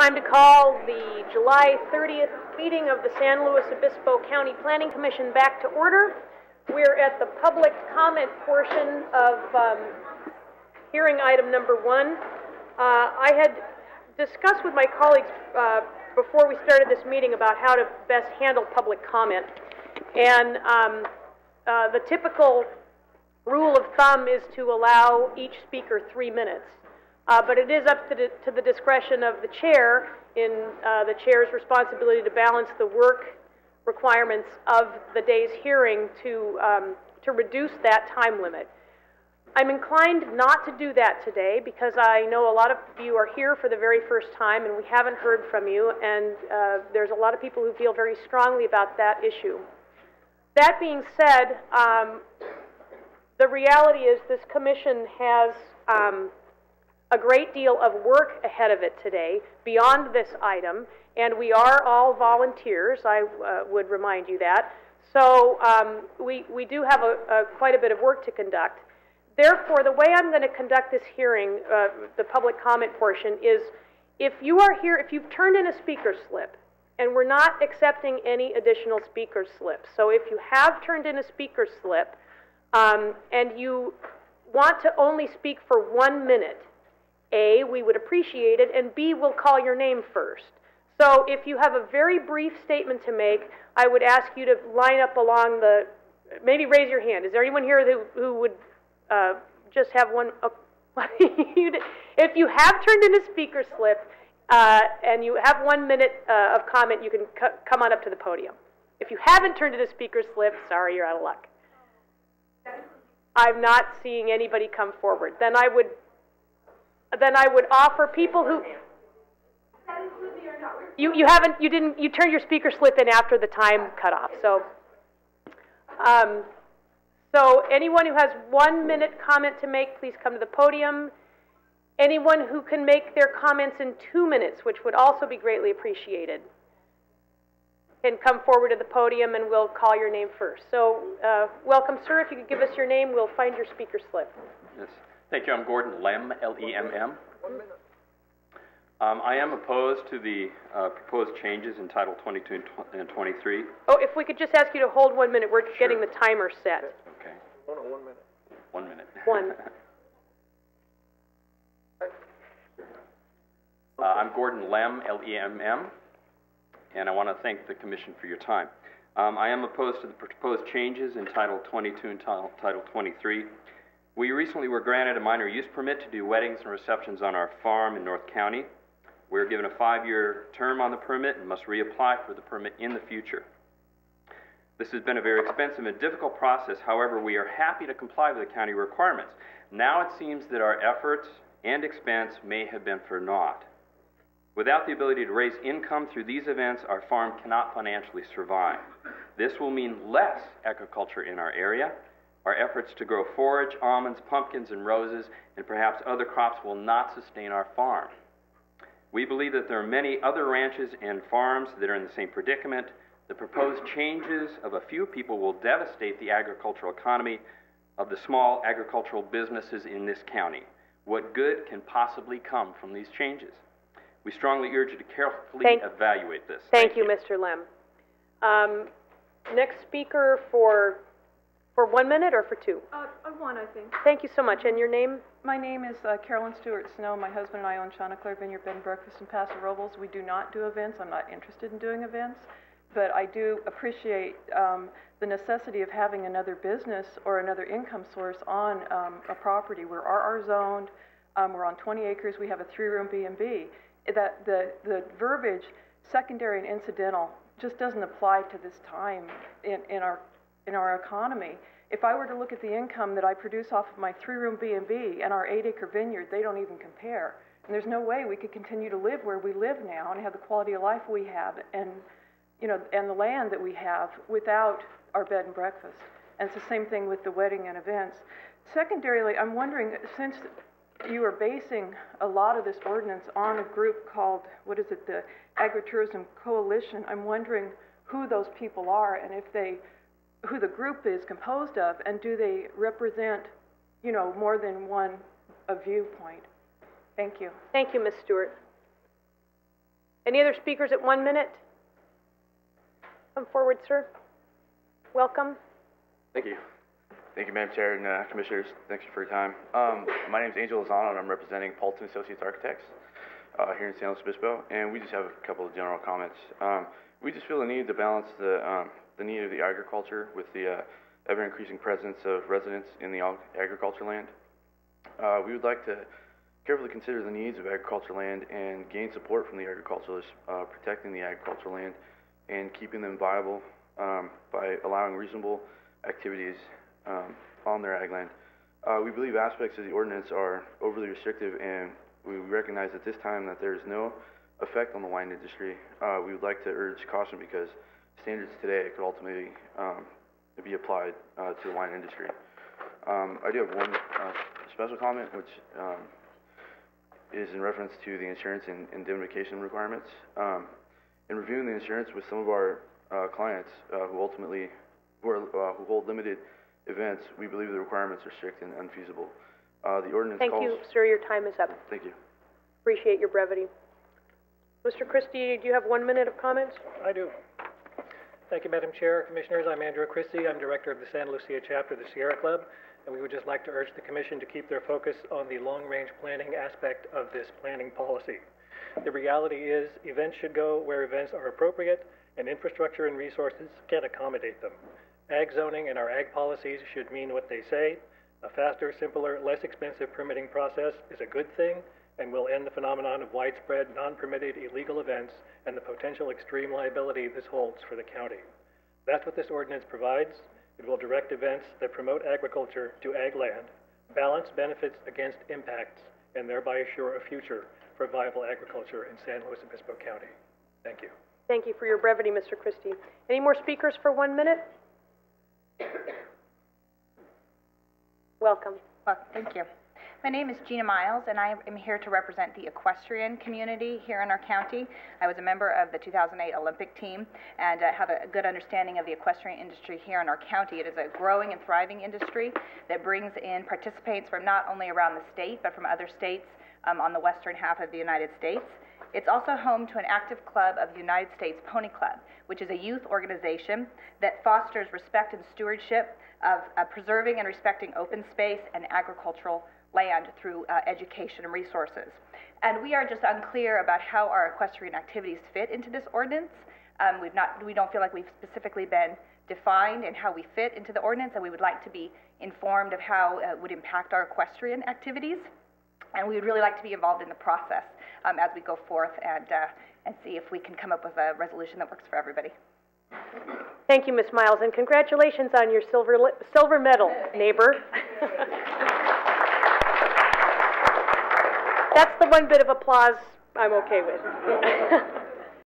Time to call the July 30th meeting of the San Luis Obispo County Planning Commission back to order. We're at the public comment portion of hearing item number 1. I had discussed with my colleagues before we started this meeting about how to best handle public comment. And the typical rule of thumb is to allow each speaker 3 minutes. But it is up to the discretion of the chair in the chair's responsibility to balance the work requirements of the day's hearing to reduce that time limit. I'm inclined not to do that today because I know a lot of you are here for the very first time and we haven't heard from you, and there's a lot of people who feel very strongly about that issue. That being said, the reality is this commission has a great deal of work ahead of it today beyond this item, and we are all volunteers. I would remind you that. So we do have quite a bit of work to conduct. Therefore, the way I'm going to conduct this hearing, the public comment portion, is if you are here, if you've turned in a speaker slip, and we're not accepting any additional speaker slips. So if you have turned in a speaker slip and you want to only speak for 1 minute, A, we would appreciate it, and B, we'll call your name first. So if you have a very brief statement to make, I would ask you to line up along the, maybe raise your hand. Is there anyone here who would just have one? If you have turned in a speaker slip and you have 1 minute of comment, you can come on up to the podium. If you haven't turned in a speaker slip, sorry, you're out of luck. I'm not seeing anybody come forward. Then I would offer people who you turned your speaker slip in after the time cutoff. So anyone who has 1 minute comment to make, please come to the podium. Anyone who can make their comments in 2 minutes, which would also be greatly appreciated, can come forward to the podium and we'll call your name first. So welcome, sir. If you could give us your name, we'll find your speaker slip. Yes. Thank you. I'm Gordon Lem, L-E-M-M. I am opposed to the proposed changes in Title 22 and 23. Oh, if we could just ask you to hold 1 minute. We're getting the timer set. Okay. Hold on 1 minute. 1 minute. One. I'm Gordon Lem, L-E-M-M, and I want to thank the Commission for your time. I am opposed to the proposed changes in Title 22 and Title 23. We recently were granted a minor use permit to do weddings and receptions on our farm in North County. We're given a 5-year term on the permit and must reapply for the permit in the future. This has been a very expensive and difficult process. However, we are happy to comply with the county requirements. Now it seems that our efforts and expense may have been for naught. Without the ability to raise income through these events, our farm cannot financially survive. This will mean less agriculture in our area. Our efforts to grow forage, almonds, pumpkins, and roses, and perhaps other crops will not sustain our farm. We believe that there are many other ranches and farms that are in the same predicament. The proposed changes of a few people will devastate the agricultural economy of the small agricultural businesses in this county. What good can possibly come from these changes? We strongly urge you to carefully evaluate this. Thank you, Mr. Lem. Next speaker for 1 minute or for 2? One, I think. Thank you so much. And your name? My name is Carolyn Stewart Snow. My husband and I own Chanticleer Vineyard Bed and Breakfast in Paso Robles. We do not do events. I'm not interested in doing events. But I do appreciate the necessity of having another business or another income source on a property. We're RR zoned. We're on 20 acres. We have a 3-room B&B. That the verbiage, secondary and incidental, just doesn't apply to this time in our economy. If I were to look at the income that I produce off of my 3-room B&B and our 8-acre vineyard, they don't even compare. And there's no way we could continue to live where we live now and have the quality of life we have and the land that we have without our bed and breakfast. And it's the same thing with the wedding and events. Secondarily, I'm wondering, since you are basing a lot of this ordinance on a group called, the Agritourism Coalition, I'm wondering who those people are and who the group is composed of, and do they represent, more than one viewpoint? Thank you. Thank you, Ms. Stewart. Any other speakers at 1 minute? Come forward, sir. Welcome. Thank you. Thank you, Madam Chair and Commissioners. Thanks for your time. My name is Angel Lozano, and I'm representing Paulton Associates Architects here in San Luis Obispo, and we just have a couple of general comments. We just feel the need to balance the need of the agriculture with the ever-increasing presence of residents in the agriculture land. We would like to carefully consider the needs of agriculture land and gain support from the agriculturalists, protecting the agricultural land and keeping them viable by allowing reasonable activities on their ag land. We believe aspects of the ordinance are overly restrictive, and we recognize at this time that there is no effect on the wine industry. We would like to urge caution because standards today could ultimately be applied to the wine industry. I do have one special comment, which is in reference to the insurance and indemnification requirements. In reviewing the insurance with some of our clients who hold limited events, we believe the requirements are strict and unfeasible. The ordinance Thank you, sir. Your time is up. Thank you. Appreciate your brevity. Mr. Christie, do you have 1 minute of comments? I do. Thank you, Madam Chair. Commissioners, I'm Andrew Christie. I'm Director of the Santa Lucia chapter of the Sierra Club, and we would just like to urge the Commission to keep their focus on the long-range planning aspect of this planning policy. The reality is events should go where events are appropriate, and infrastructure and resources can accommodate them. Ag zoning and our ag policies should mean what they say. A faster, simpler, less expensive permitting process is a good thing and will end the phenomenon of widespread, non-permitted illegal events and the potential extreme liability this holds for the county. That's what this ordinance provides. It will direct events that promote agriculture to ag land, balance benefits against impacts, and thereby assure a future for viable agriculture in San Luis Obispo County. Thank you. Thank you for your brevity, Mr. Christie. Any more speakers for 1 minute? Welcome. Well, thank you. My name is Gina Miles, and I am here to represent the equestrian community here in our county. I was a member of the 2008 Olympic team and have a good understanding of the equestrian industry here in our county. It is a growing and thriving industry that brings in participants from not only around the state, but from other states on the western half of the United States. It's also home to an active club of the United States Pony Club, which is a youth organization that fosters respect and stewardship of preserving and respecting open space and agricultural land through education and resources. And we are just unclear about how our equestrian activities fit into this ordinance. We don't feel like we've specifically been defined in how we fit into the ordinance, and we would like to be informed of how it would impact our equestrian activities. And we would really like to be involved in the process as we go forth and see if we can come up with a resolution that works for everybody. Thank you, Ms. Miles, and congratulations on your silver medal, neighbor. That's the one bit of applause I'm okay with.